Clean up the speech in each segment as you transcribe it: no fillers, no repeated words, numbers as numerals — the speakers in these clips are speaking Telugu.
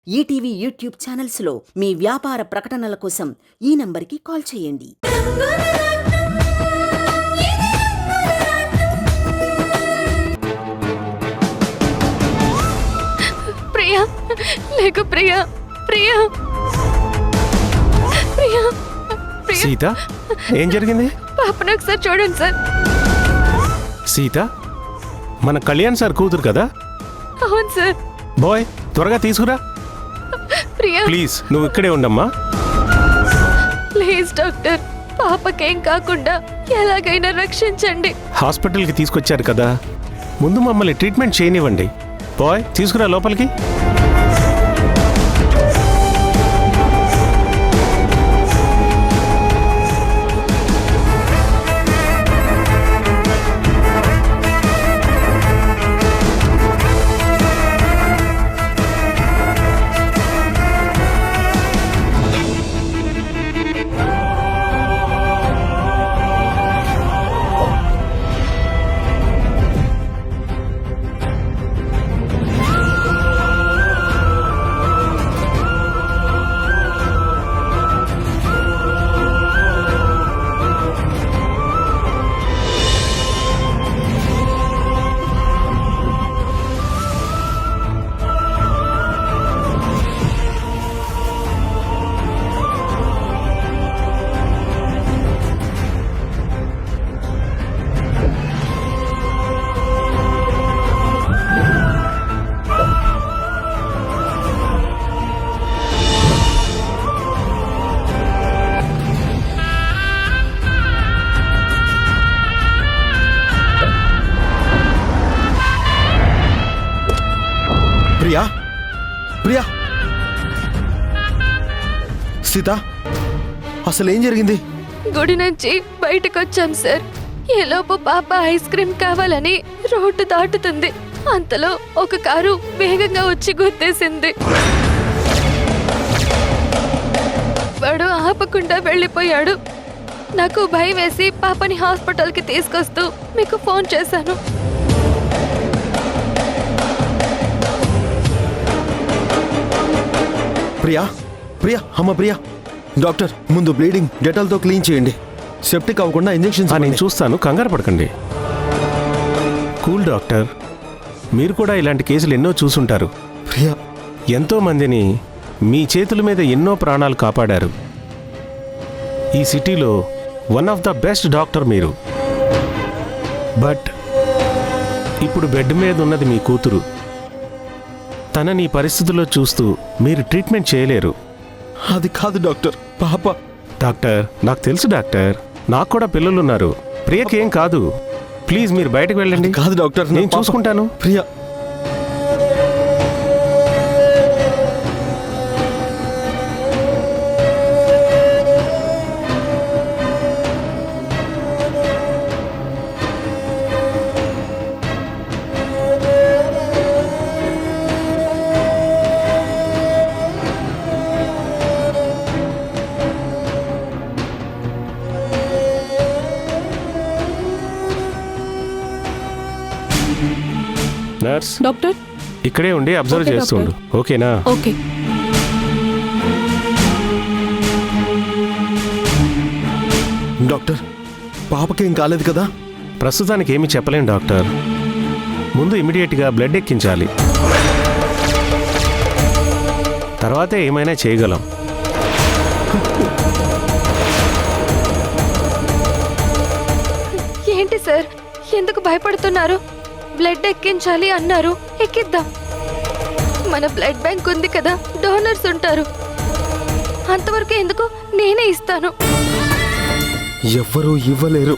ఈటీవీ యూట్యూబ్ ఛానల్స్లో మీ వ్యాపార ప్రకటనల కోసం ఈ నంబర్కి కాల్ చేయండి. ప్రియా లేక ప్రియా ప్రియా ప్రియా ప్రియా సీత, ఏం జరిగింది? పాపను ఒకసారి చూడండి సార్. సీత, మన కళ్యాణ్ సార్ కూతురు కదా? అవును సార్. బాయ్, త్వరగా తీసుకురా ప్రియా ప్లీజ్. నువ్వు ఇక్కడే ఉండమ్మా. ప్లీజ్ డాక్టర్, పాపకేం కాకుండా ఎలాగైనా రక్షించండి. హాస్పిటల్కి తీసుకొచ్చారు కదా, ముందు మమ్మల్ని ట్రీట్మెంట్ చేయనివ్వండి. బాయ్, తీసుకురా లోపలికి. ప్రియా, ప్రియా, సీత, అసలు ఏం జరిగింది? గుడి నుంచి బయటకు వచ్చాం సార్. ఈలోపు పాప ఐస్ క్రీమ్ కావాలని రోడ్డు దాటుతుంది. అంతలో ఒక కారు వేగంగా వచ్చి గుద్దేసింది. వాడు ఆపకుండా వెళ్ళిపోయాడు. నాకు భయం వేసి పాపని హాస్పిటల్కి తీసుకొస్తూ మీకు ఫోన్ చేశాను. ప్రియా, ప్రియా, అమ్మ ప్రియా, డాక్టర్ ముందు బ్లీడింగ్ డెటాల్తో క్లీన్ చేయండి. సెప్టిక్ అవ్వకుండా ఇంజెక్షన్స్. నేను చూస్తాను, కంగారు పడకండి. కూల్ డాక్టర్, మీరు కూడా ఇలాంటి కేసులు ఎన్నో చూసుంటారు. ప్రియా, ఎంతో మందిని మీ చేతుల మీద ఎన్నో ప్రాణాలు కాపాడారు. ఈ సిటీలో one of the best doctor మీరు. బట్ ఇప్పుడు బెడ్ మీద ఉన్నది మీ కూతురు. తనని ఈ పరిస్థితుల్లో చూస్తూ మీరు ట్రీట్మెంట్ చేయలేరు. అది కాదు డాక్టర్, పాప. డాక్టర్, నాకు తెలుసు డాక్టర్, నాకు కూడా పిల్లలున్నారు. ప్రియకేం కాదు. ప్లీజ్ మీరు బయటకు వెళ్ళండి. కాదు డాక్టర్, నేను చూసుకుంటాను. ప్రియా, నర్స్, డాక్టర్, ఇక్కడే ఉండి అబ్జర్వ్ ఓకే, చేస్తుండు. ఓకేనా? ఓకే. డాక్టర్, పాపకేం కాలేదు కదా? ప్రస్తుతానికి ఏమీ చెప్పలేం డాక్టర్. ముందు ఇమీడియట్గా బ్లడ్ ఎక్కించాలి, తర్వాతే ఏమైనా చేయగలం. ఏంటి సార్, ఎందుకు భయపడుతున్నారు? బ్లడ్ ఎక్కించాలి అన్నారు, ఎక్కిద్దాం. మన బ్లడ్ బ్యాంక్ ఉంది కదా, డోనర్స్ ఉంటారు. అంతవరకు ఎందుకు, నేనే ఇస్తాను. ఎవ్వరూ ఇవ్వలేరు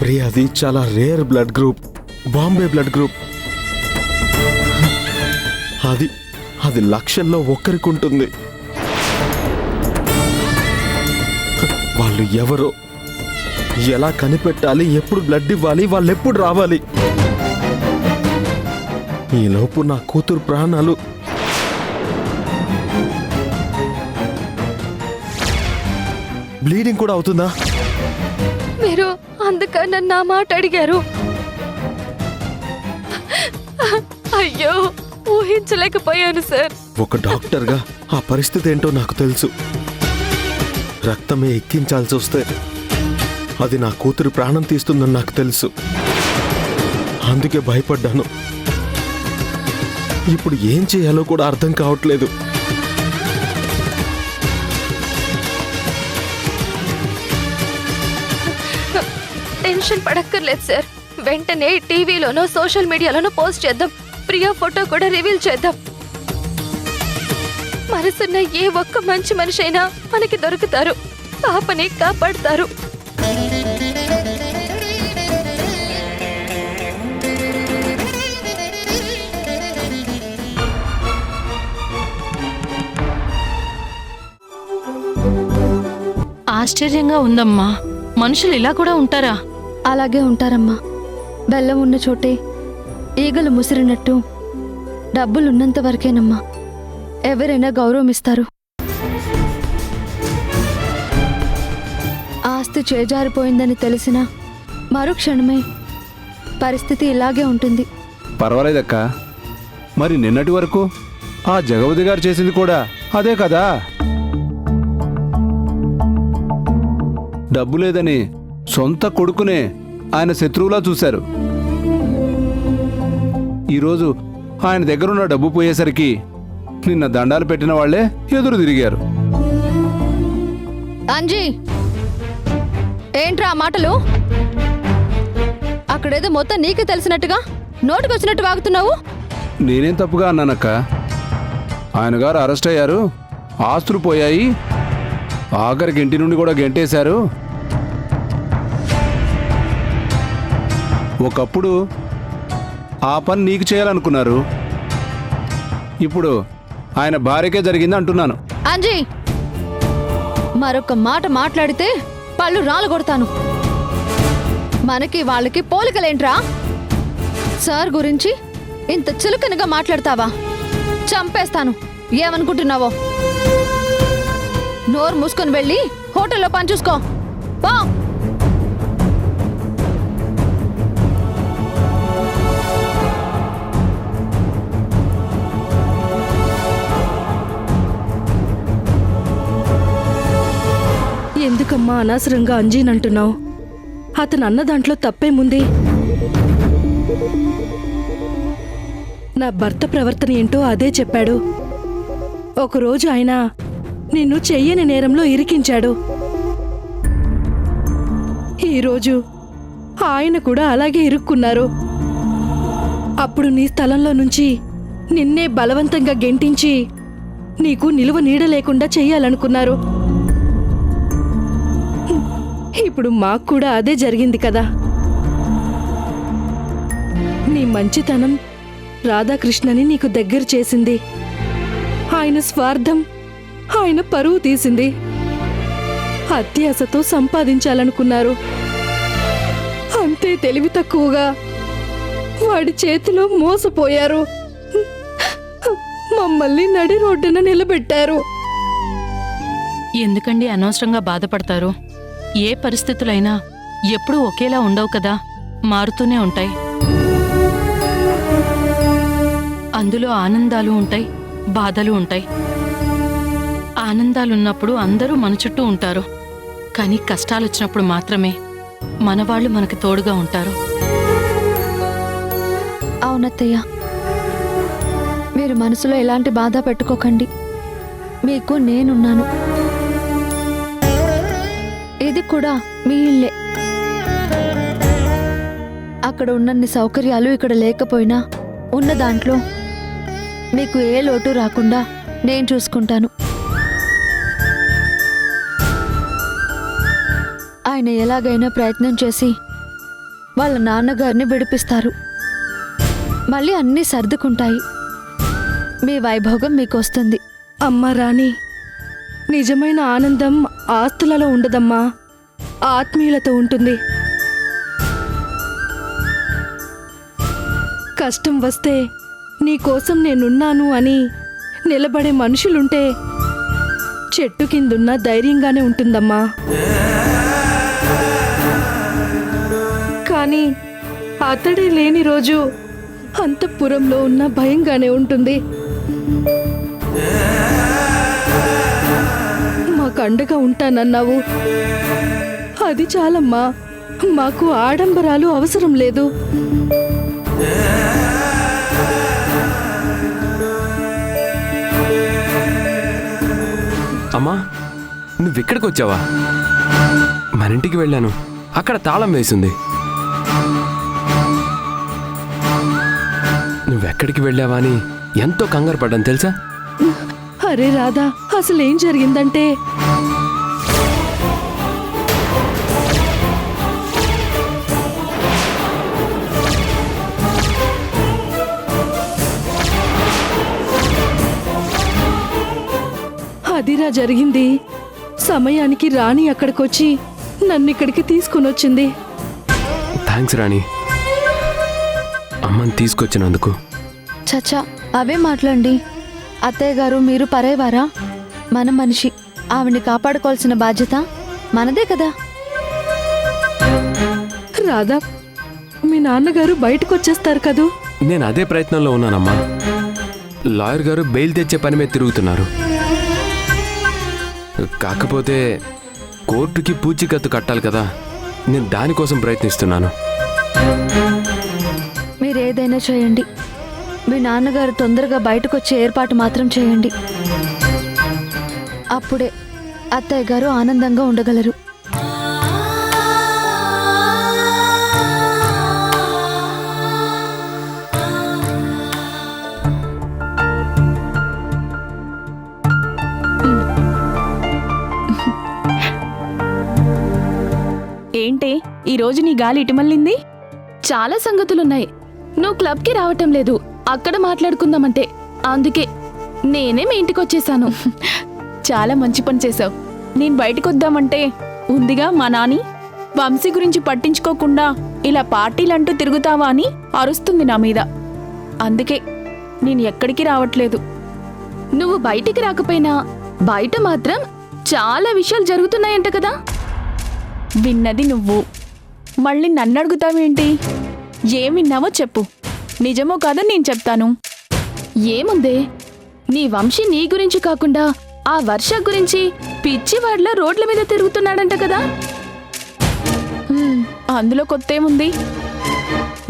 ప్రియా. అది చాలా rare blood group, Bombay blood group. అది అది లక్షల్లో ఒక్కరికి ఉంటుంది. వాళ్ళు ఎవరో, ఎలా కనిపెట్టాలి, ఎప్పుడు బ్లడ్ ఇవ్వాలి, వాళ్ళు ఎప్పుడు రావాలి. ఈలోపు నా కూతురు ప్రాణాలు. బ్లీడింగ్ కూడా అవుతుందా? మీరు అందుకని నా మాట అడిగారు. అయ్యో, సహించలేకపోయాను సార్. ఒక డాక్టర్గా ఆ పరిస్థితి ఏంటో నాకు తెలుసు. రక్తమే ఎక్కించాల్సి వస్తే అది నా కూతురు ప్రాణం తీస్తుందని నాకు తెలుసు. అందుకే భయపడ్డాను. ఇప్పుడు ఏం చేయాలో కూడా అర్థం కావట్లేదు. టెన్షన్ పడక్కర్లేదు సార్. వెంటనే టీవీలోనో సోషల్ మీడియాలోనో పోస్ట్ చేద్దాం. ప్రియా ఫోటో కూడా రివీల్ చేద్దాం. మనసున్న ఏ ఒక్క మంచి మనిషి అయినా మనకి దొరుకుతారు. పాపని కాపాడతారు. ఆశ్చర్యంగా ఉందమ్మా. మనుషులు ఇలా కూడా ఉంటారా? అలాగే ఉంటారమ్మా. బెల్లం ఉన్న చోటే ఈగలు ముసిరినట్టు డబ్బులున్నంత వరకేనమ్మా ఎవరైనా గౌరవం ఇస్తారు. ఆస్తి చేజారిపోయిందని తెలిసిన మరుక్షణమే పరిస్థితి ఇలాగే ఉంటుంది. పర్వాలేదక్క. మరి నిన్నటి వరకు ఆ జగవతి గారు చేసింది కూడా అదే కదా. డబ్బు లేదని సొంత కొడుకునే ఆయన శత్రువులా చూశారు. ఈరోజు ఆయన దగ్గరున్న డబ్బు పోయేసరికి నిన్న దండాలు పెట్టిన వాళ్లే ఎదురు తిరిగారు. అంజీ, ఏంట్రా ఆ మాటలు? అక్కడేదో మొత్తం నీకు తెలిసినట్టుగా నోటుకొచ్చినట్టు వాగుతున్నావు. నేనేం తప్పుగా అన్నానక్క. ఆయన గారు అరెస్ట్ అయ్యారు, ఆస్తులు పోయాయి, ఆఖరికి ఇంటి నుండి కూడా గెంటేశారు. ఒకప్పుడు ఆ పని నీకు చేయాలనుకున్నారు, ఇప్పుడు ఆయన భార్యకే జరిగింది అంటున్నాను. అంజీ, మరొక మాట మాట్లాడితే పళ్ళు రాళ్ళు కొడతాను. మనకి వాళ్ళకి పోలికలేంట్రా? సార్ గురించి ఇంత చులకనగా మాట్లాడతావా? చంపేస్తాను. ఏమనుకుంటున్నావో? నోరు మూసుకొని వెళ్ళి హోటల్లో పని చూసుకో. పో. ఎందుకమ్మా అనవసరంగా అంజీనంటున్నావు? అతను అన్న దాంట్లో తప్పేముంది? నా భర్త ప్రవర్తన ఏంటో అదే చెప్పాడు. ఒకరోజు ఆయన నిన్ను చెయ్యని నేరంలో ఇరికించాడు. ఈరోజు ఆయన కూడా అలాగే ఇరుక్కున్నారు. అప్పుడు నీ స్థలంలో నుంచి నిన్నే బలవంతంగా గెంటించి నీకు నిలువ నీడ లేకుండా చెయ్యాలనుకున్నారు. ఇప్పుడు మాకు కూడా అదే జరిగింది కదా. నీ మంచితనం రాధాకృష్ణని నీకు దగ్గర చేసింది. ఆయన స్వార్థం ఆయన పరువు తీసింది. అత్యాశతో సంపాదించాలనుకున్నారు. అంతే తెలివి తక్కువగా వాడి చేతిలో మోసపోయారు. మమ్మల్ని నడి రోడ్డున నిలబెట్టారు. ఎందుకండి అనవసరంగా బాధపడతారు? ఏ పరిస్థితులైనా ఎప్పుడూ ఒకేలా ఉండవు కదా, మారుతూనే ఉంటాయి. అందులో ఆనందాలు ఉంటాయి, బాధలు ఉంటాయి. ఆనందాలున్నప్పుడు అందరూ మన చుట్టూ ఉంటారు, కానీ కష్టాలొచ్చినప్పుడు మాత్రమే మనవాళ్ళు మనకి తోడుగా ఉంటారు. అవునత్తయ్య, మీరు మనసులో ఎలాంటి బాధ పెట్టుకోకండి. మీకు నేనున్నాను. ఇది కూడా మీ ఇల్లే. అక్కడ ఉన్నన్ని సౌకర్యాలు ఇక్కడ లేకపోయినా ఉన్న దాంట్లో మీకు ఏ లోటు రాకుండా నేను చూసుకుంటాను. ఆయన ఎలాగైనా ప్రయత్నం చేసి వాళ్ళ నాన్నగారిని విడిపిస్తారు. మళ్ళీ అన్నీ సర్దుకుంటాయి. మీ వైభోగం మీకు వస్తుంది. అమ్మా రాణి, నిజమైన ఆనందం ఆస్తులలో ఉండదమ్మా, ఆత్మీయులతో ఉంటుంది. కష్టం వస్తే నీకోసం నేనున్నాను అని నిలబడే మనుషులుంటే చెట్టు కిందున్న ధైర్యంగానే ఉంటుందమ్మా. కానీ అతడే లేని రోజు అంతఃపురంలో ఉన్న భయంగానే ఉంటుంది. మాకు అండగా ఉంటానన్నావు, అది చాలమ్మా. మాకు ఆడంబరాలు అవసరం లేదు. అమ్మా, నువ్వెక్కడికి వచ్చావా? మన ఇంటికి వెళ్ళాను, అక్కడ తాళం వేసింది. నువ్వెక్కడికి వెళ్ళావా అని ఎంతో కంగారు పడ్డాను తెలుసా? అరే రాధా, అసలేం జరిగిందంటే అదిరా జరిగింది. సమయానికి రాణి అక్కడికొచ్చి నన్ను ఇక్కడికి తీసుకుని వచ్చింది. థ్యాంక్స్ రాణి, అమ్మని తీసుకొచ్చినందుకు. చచ్చా, అవే మాట్లాడండి. అత్తయ్య గారు మీరు పరేవారా? మన మనిషి, ఆవిడ్ని కాపాడుకోవాల్సిన బాధ్యత మనదే కదా. రాధా, మీ నాన్నగారు బయటకు వచ్చేస్తారు కదూ. నేను అదే ప్రయత్నంలో ఉన్నానమ్మా. లాయర్ గారు బెయిల్ తెచ్చే పని మీద తిరుగుతున్నారు. కాకపోతే కోర్టుకి పూచీకత్తు కట్టాలి కదా, నేను దానికోసం ప్రయత్నిస్తున్నాను. మీరు ఏదైనా చేయండి, మీ నాన్నగారు తొందరగా బయటకు వచ్చే ఏర్పాటు మాత్రం చేయండి. అప్పుడే అత్తయ్య గారు ఆనందంగా ఉండగలరు. ఏంటే ఈరోజు నీ గాలి ఇటుమల్లింది? చాలా సంగతులున్నాయి. నువ్వు క్లబ్కి రావటం లేదు, అక్కడ మాట్లాడుకుందామంటే. అందుకే నేనే మీ ఇంటికి వచ్చేసాను. చాలా మంచి పని చేసావు. నేను బయటకు వద్దామంటే ఉందిగా మా నాని. వంశీ గురించి పట్టించుకోకుండా ఇలా పార్టీలంటూ తిరుగుతావా అని అరుస్తుంది నా మీద. అందుకే నేను ఎక్కడికి రావట్లేదు. నువ్వు బయటికి రాకపోయినా బయట మాత్రం చాలా విషయాలు జరుగుతున్నాయంట కదా. విన్నది నువ్వు, మళ్ళీ నన్ను అడుగుతావేంటి? ఏం విన్నావో చెప్పు, నిజమో కాదో నేను చెప్తాను. ఏముందే, నీ వంశీ నీ గురించి కాకుండా ఆ వర్ష గురించి పిచ్చివాడ్ల రోడ్ల మీద తిరుగుతున్నాడంట కదా. అందులో కొత్తేముంది?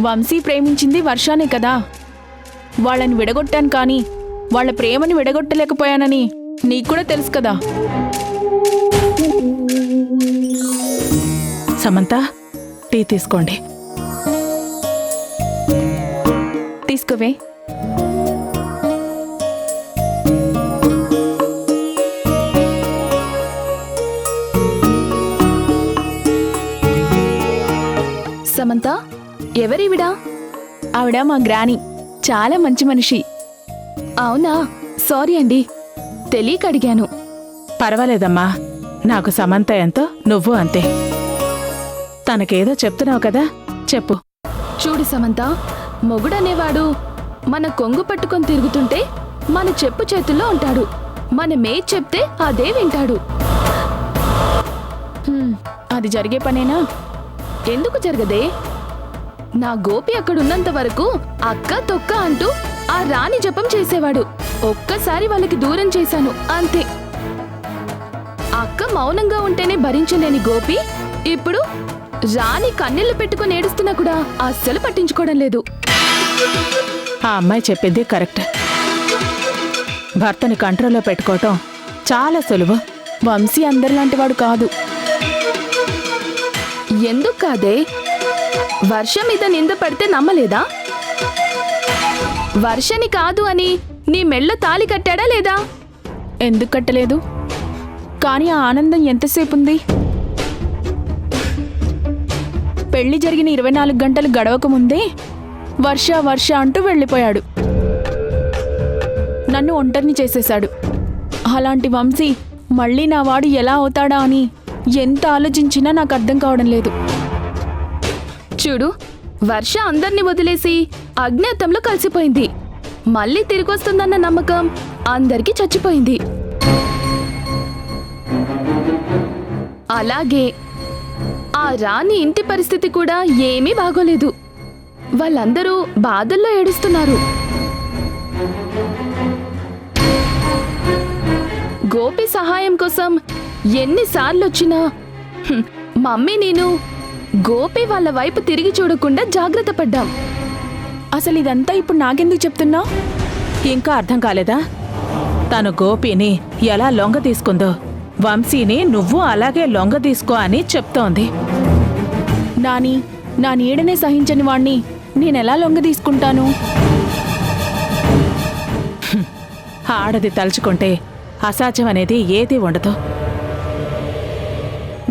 వంశీ ప్రేమించింది వర్షానే కదా. వాళ్ళని విడగొట్టాను కానీ వాళ్ళ ప్రేమని విడగొట్టలేకపోయానని నీకు కూడా తెలుసు కదా. సమంత, టీ తీసుకోండి. తీసుకోవే. సమంత, ఎవరివిడా? ఆవిడ మా గ్రాని, చాలా మంచి మనిషి. అవునా, సారీ అండి, తెలియక అడిగాను. పర్వాలేదమ్మా, నాకు సమంత ఎంతో నువ్వు అంతే. తనకేదో చెప్తున్నావు కదా, చెప్పు. చూడు సమంత, మొగుడనేవాడు మన కొంగు పట్టుకొని తిరుగుతుంటే మన చెప్పు చేతుల్లో ఉంటాడు. మనమే చెప్తే అదే వింటాడు. అది జరిగే పనేనా? ఎందుకు జరగదే? నా గోపి అక్కడున్నంత వరకు అక్క తొక్క అంటూ ఆ రాణి జపం చేసేవాడు. ఒక్కసారి వాళ్ళకి దూరం చేశాను అంతే. అక్క మౌనంగా ఉంటేనే భరించలేని గోపి ఇప్పుడు రాణి కన్నీళ్లు పెట్టుకుని ఏడుస్తున్నా కూడా అస్సలు పట్టించుకోవడం లేదు. ఆ అమ్మాయి చెప్పింది కరెక్ట్. భర్తని కంట్రోల్లో పెట్టుకోవటం చాలా సులువు. వంశీ అందరిలాంటి వాడు కాదు. ఎందుకు కాదే? వర్ష మీద నింద పడితే నమ్మలేదా? వర్షని కాదు అని నీ మెళ్ళ తాళి కట్టాడా లేదా? ఎందుకు కట్టలేదు? కానీ ఆ ఆనందం ఎంతసేపు ఉంది? పెళ్లి జరిగిన 24 గంటలు గడవక ముందే వర్ష వర్ష అంటూ వెళ్ళిపోయాడు. నన్ను ఒంటరిని చేసేశాడు. అలాంటి వంశీ మళ్ళీ నా వాడు ఎలా అవుతాడా అని ఎంత ఆలోచించినా నాకు అర్థం కావడం లేదు. చూడు, వర్ష అందర్నీ వదిలేసి అజ్ఞాతంలో కలిసిపోయింది. మళ్ళీ తిరిగొస్తుందన్న నమ్మకం అందరికీ చచ్చిపోయింది. అలాగే ఆ రాణి ఇంటి పరిస్థితి కూడా ఏమీ బాగోలేదు. వాళ్ళందరూ బాధల్లో ఏడుస్తున్నారు. గోపి సహాయం కోసం ఎన్నిసార్లు వచ్చినా మమ్మీ నేను గోపి వాళ్ళ వైపు తిరిగి చూడకుండా జాగ్రత్త పడ్డాం. అసలు ఇదంతా ఇప్పుడు నాకెందుకు చెప్తున్నావు? ఇంకా అర్థం కాలేదా? తను గోపిని ఎలా లొంగ తీసుకుందో వంశీని నువ్వు అలాగే లొంగ తీసుకో అని చెప్తోంది. నాని, నా నీడనే సహించని వాణ్ణి నేనెలా లొంగ తీసుకుంటాను? ఆడది తలుచుకుంటే అసాధ్యం అనేది ఏదీ ఉండదు.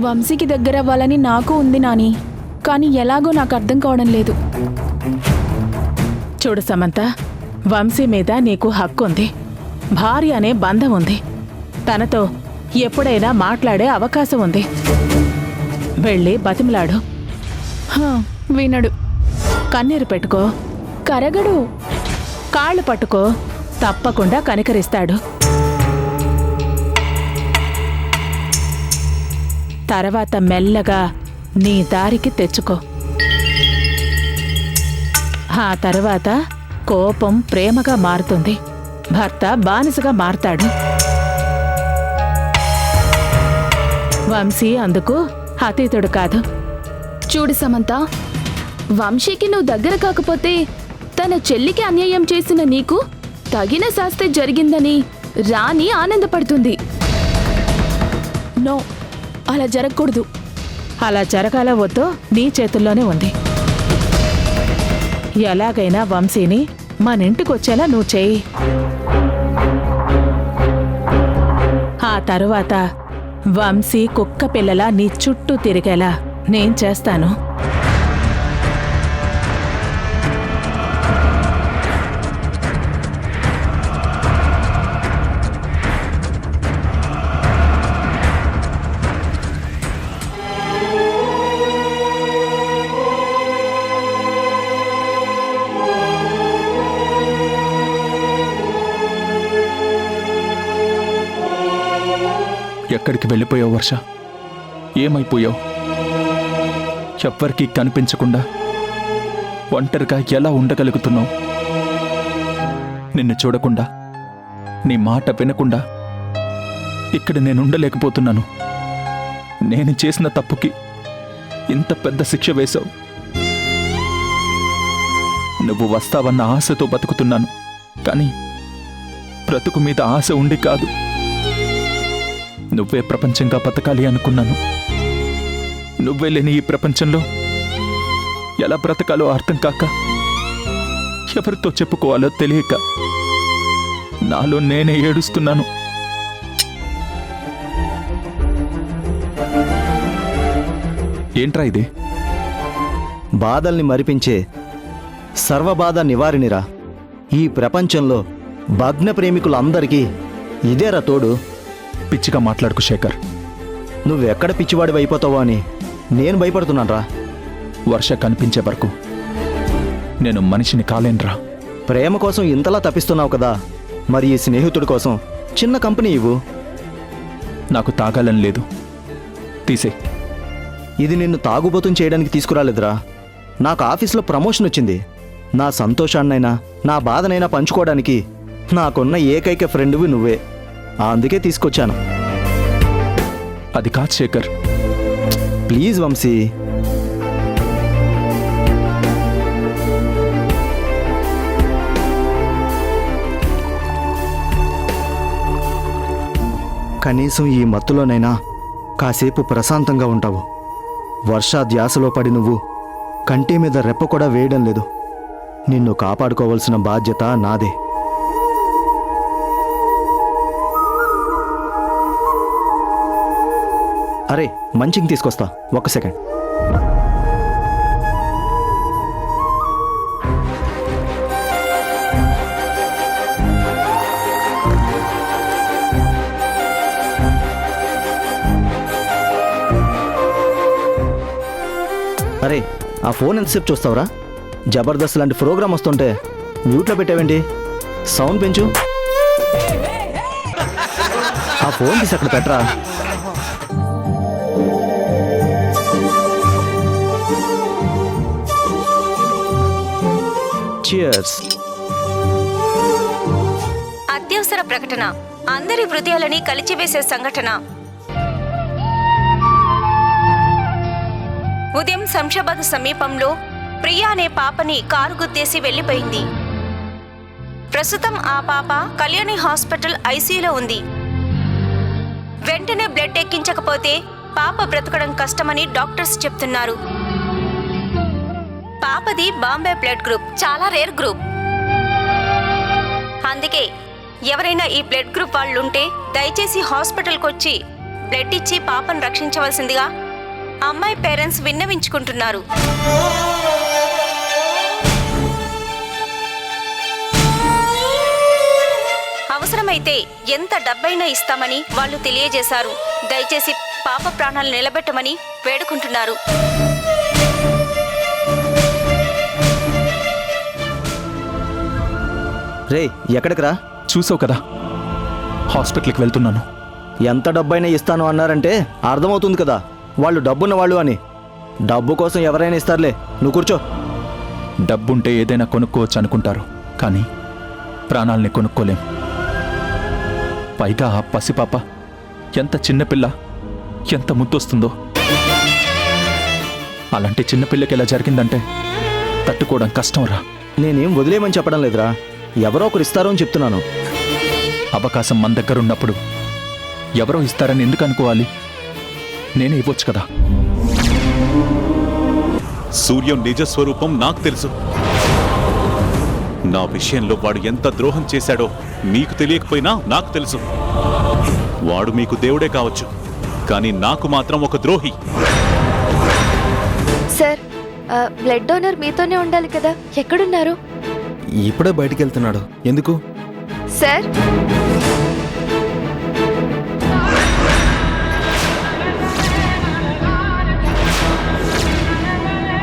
వంశీకి దగ్గర అవ్వాలని నాకు ఉంది నాని, కానీ ఎలాగో నాకు అర్థం కావడం లేదు. చూడు సమంత, వంశీ మీద నీకు హక్కు ఉంది. భార్య అనే బంధం ఉంది. తనతో ఎప్పుడైనా మాట్లాడే అవకాశం ఉంది. వెళ్ళి బతిమలాడు. హా, వినడు. కన్నీరు పెట్టుకో. కరగడు. కాళ్ళు పట్టుకో. తప్పకుండా కనికరిస్తాడు. తర్వాత మెల్లగా నీ దారికి తెచ్చుకో. ఆ తర్వాత కోపం ప్రేమగా మారుతుంది. భర్త బానిసగా మారతాడు. వంశీ అందుకు అతీతుడు కాదు. చూడు సమంత, వంశీకి నువ్వు దగ్గర కాకపోతే తన చెల్లికి అన్యాయం చేసిన నీకు తగిన శాస్తి జరిగిందని రాణి ఆనందపడుతుంది. నో, అలా జరగకూడదు. అలా జరగాల వద్దో నీ చేతుల్లోనే ఉంది. ఎలాగైనా వంశీని మనింటికొచ్చేలా నువ్వు చేయి. ఆ తరువాత వంశీ కుక్క పిల్లలా నీ చుట్టూ తిరిగేలా నేను చేస్తాను. ఎక్కడికి వెళ్ళిపోయావు వర్ష? ఏమైపోయావు? ఎవ్వరికీ కనిపించకుండా ఒంటరిగా ఎలా ఉండగలుగుతున్నావు? నిన్ను చూడకుండా, నీ మాట వినకుండా ఇక్కడ నేను ఉండలేకపోతున్నాను. నేను చేసిన తప్పుకి ఇంత పెద్ద శిక్ష వేశావు. నువ్వు వస్తావన్న ఆశతో బతుకుతున్నాను, కానీ బ్రతుకు మీద ఆశ ఉండి కాదు. నువ్వే ప్రపంచంగా బతకాలి అనుకున్నాను. నువ్వే లేని ఈ ప్రపంచంలో ఎలా బ్రతకాలో అర్థం కాక, ఎవరితో చెప్పుకోవాలో తెలియక నాలో నేనే ఏడుస్తున్నాను. ఏంట్రా ఇది? బాధల్ని మరిపించే సర్వబాధ నివారినిరా. ఈ ప్రపంచంలో భగ్న ప్రేమికులందరికీ ఇదేరా తోడు. పిచ్చిగా మాట్లాడుకు శేఖర్. నువ్వెక్కడ పిచ్చివాడి అయిపోతావో అని నేను భయపడుతున్నాన్రా. వర్ష కనిపించే వరకు నేను మనిషిని కాలేనురా. ప్రేమ కోసం ఇంతలా తప్పిస్తున్నావు కదా, మరి ఈ స్నేహితుడి కోసం చిన్న కంపెనీ ఇవ్వు. నాకు తాగాలని లేదు, తీసే. ఇది నిన్ను తాగుబోతుని చేయడానికి తీసుకురాలేదురా. నాకు ఆఫీస్లో ప్రమోషన్ వచ్చింది. నా సంతోషాన్నైనా నా బాధనైనా పంచుకోవడానికి నాకున్న ఏకైక ఫ్రెండ్వి నువ్వే. అందుకే తీసుకొచ్చాను. అది కాదు శేఖర్. ప్లీజ్ వంశీ. కనీసం ఈ మత్తులోనైనా కాసేపు ప్రశాంతంగా ఉంటావు. వర్షా ధ్యాసలో పడి నువ్వు కంటి మీద రెప్ప కూడా వేయడం లేదు. నిన్ను కాపాడుకోవాల్సిన బాధ్యత నాదే. అరే, మంచికి తీసుకొస్తా, ఒక్క సెకండ్. అరే, ఆ ఫోన్ ఎంతసేపు చూస్తావురా? జబర్దస్త్ లాంటి ప్రోగ్రామ్ వస్తుంటే మ్యూట్లో పెట్టావేంటి? సౌండ్ పెంచు. ఆ ఫోన్ తీసి అక్కడ పెట్టరా. చియర్స్. అత్యవసర ప్రకటన. అందరి హృదయాలని కలిచివేసే సంఘటన. ఉదయం శంషాబాద్ సమీపంలో ప్రియా అనే పాపని కారు గుద్దేసి వెళ్లిపోయింది. ప్రస్తుతం ఆ పాప కళ్యాణి హాస్పిటల్ ఐసీయూలో ఉంది. వెంటనే బ్లడ్ ఎక్కించకపోతే పాప బ్రతకడం కష్టమని డాక్టర్స్ చెప్తున్నారు. పాపది బాంబే బ్లడ్ గ్రూప్, చాలా రేర్ గ్రూప్. అందుకే ఎవరైనా ఈ బ్లడ్ గ్రూప్ వాళ్ళుంటే దయచేసి హాస్పిటల్కి వచ్చి బ్లడ్ ఇచ్చి పాపను రక్షించవలసిందిగా అమ్మాయి పేరెంట్స్ విన్నవించుకుంటున్నారు. అవసరమైతే ఎంత డబ్బైనా ఇస్తామని వాళ్ళు తెలియజేశారు. దయచేసి పాప ప్రాణాలు నిలబెట్టమని వేడుకుంటున్నారు. రే, ఎక్కడికి రా? చూసావు కదా, హాస్పిటల్కి వెళ్తున్నాను. ఎంత డబ్బైనా ఇస్తాను అన్నారంటే అర్థమవుతుంది కదా వాళ్ళు డబ్బున్న వాళ్ళు అని. డబ్బు కోసం ఎవరైనా ఇస్తారులే, నువ్వు కూర్చో. డబ్బుంటే ఏదైనా కొనుక్కోవచ్చు అనుకుంటారు, కానీ ప్రాణాల్ని కొనుక్కోలేం. పైగా ఆ పసిపాప ఎంత చిన్నపిల్ల, ఎంత ముద్దొస్తుందో. అలాంటి చిన్నపిల్లకి ఎలా జరిగిందంటే తట్టుకోవడం కష్టం రా. నేనేం వదిలేయమని చెప్పడం లేదురా, ఎవరో ఒకరు ఇస్తారు అని చెప్తున్నాను. అవకాశం మన దగ్గర ఉన్నప్పుడు ఎవరో ఇస్తారని ఎందుకు అనుకోవాలి? నేనే ఇవ్వచ్చు కదా. సూర్యం నిజస్వరూపం నాకు తెలుసు. నా విషయంలో వాడు ఎంత ద్రోహం చేశాడో మీకు తెలియకపోయినా నాకు తెలుసు. వాడు మీకు దేవుడే కావచ్చు, కానీ నాకు మాత్రం ఒక ద్రోహి. సార్, బ్లడ్ డోనర్ మీతోనే ఉండాలి కదా, ఎక్కడున్నారు? ఇప్పుడే బయటికి వెళ్తున్నాడు. ఎందుకు? సార్,